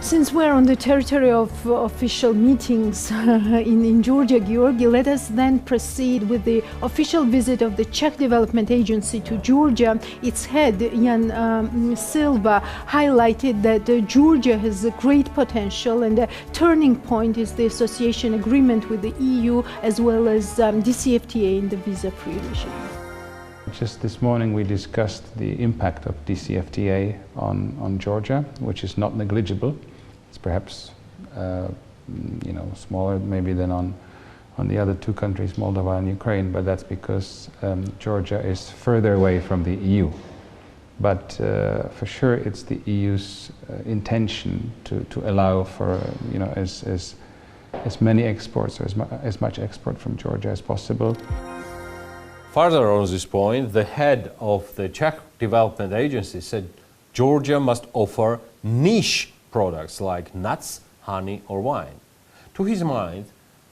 Since we're on the territory of official meetings in Georgia, Georgi, let us then proceed with the official visit of the Czech Development Agency to Georgia. Its head, Jan Sliva, highlighted that Georgia has a great potential, and the turning point is the association agreement with the EU as well as DCFTA in the visa-free regime. Just this morning we discussed the impact of DCFTA on Georgia, which is not negligible. It's perhaps smaller maybe than on the other two countries, Moldova and Ukraine, but that's because Georgia is further away from the EU. But for sure it's the EU's intention to allow for as many exports or as much export from Georgia as possible. Further on this point, the head of the Czech Development Agency said Georgia must offer niche products like nuts, honey or wine. To his mind,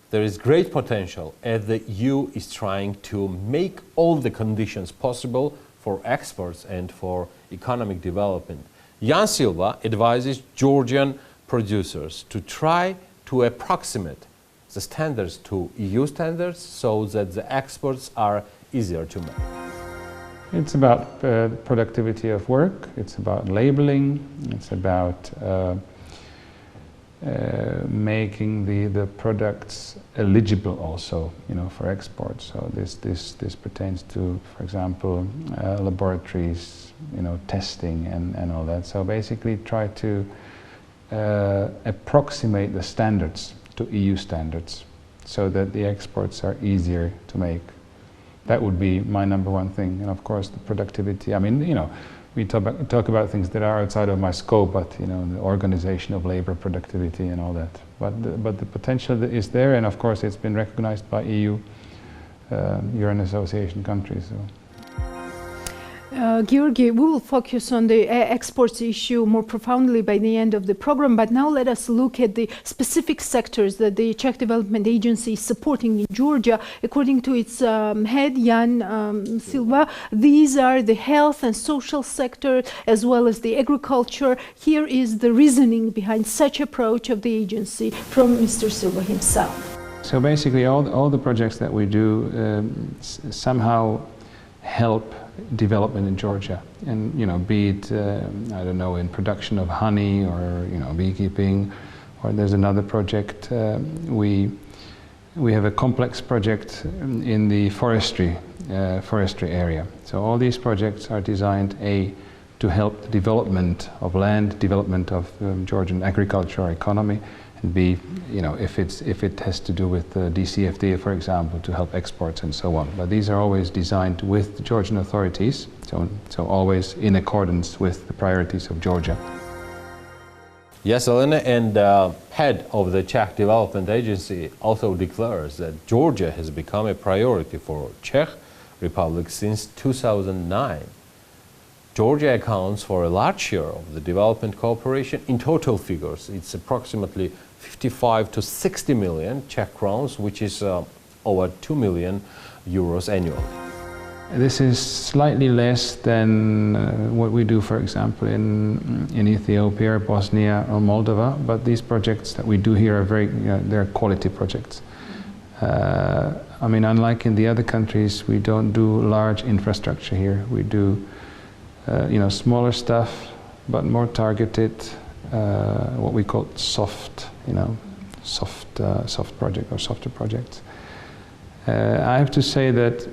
there is great potential as the EU is trying to make all the conditions possible for exports and for economic development. Jan Sliva advises Georgian producers to try to approximate the standards to EU standards so that the exports are easier to make. It's about productivity of work, it's about labeling, it's about making the products eligible also, for export. So this pertains to, for example, laboratories, testing and all that. So basically try to approximate the standards to EU standards so that the exports are easier to make. That would be my number one thing, and of course the productivity. I mean, we talk about things that are outside of my scope, but the organization of labor, productivity, and all that. But the potential is there, and of course it's been recognized by EU. You're an association country, so. Georgi, we will focus on the exports issue more profoundly by the end of the program, but now let us look at the specific sectors that the Czech Development Agency is supporting in Georgia. According to its head, Jan Sliva, these are the health and social sector as well as the agriculture. Here is the reasoning behind such approach of the agency from Mr. Sliva himself. So basically all the projects that we do somehow help development in Georgia, and be it I don't know, in production of honey or beekeeping, or there's another project. We have a complex project in the forestry area. So all these projects are designed to help the development of land, development of Georgian agriculture or economy, and B, if it has to do with DCFTA, for example, to help exports and so on. But these are always designed with the Georgian authorities, so always in accordance with the priorities of Georgia. Yes, Elena, and head of the Czech Development Agency also declares that Georgia has become a priority for Czech Republic since 2009. Georgia accounts for a large share of the development cooperation. In total figures, it's approximately 55 to 60 million Czech crowns, which is over 2 million euros annually. This is slightly less than what we do, for example, in Ethiopia, Bosnia or Moldova, but these projects that we do here are they're quality projects. I mean, unlike in the other countries, we don't do large infrastructure here. We do smaller stuff, but more targeted, what we call soft project or softer projects. I have to say that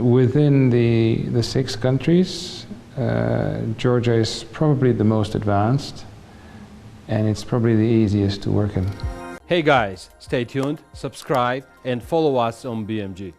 within the 6 countries, Georgia is probably the most advanced, and it's probably the easiest to work in. Hey guys, stay tuned, subscribe and follow us on BMG.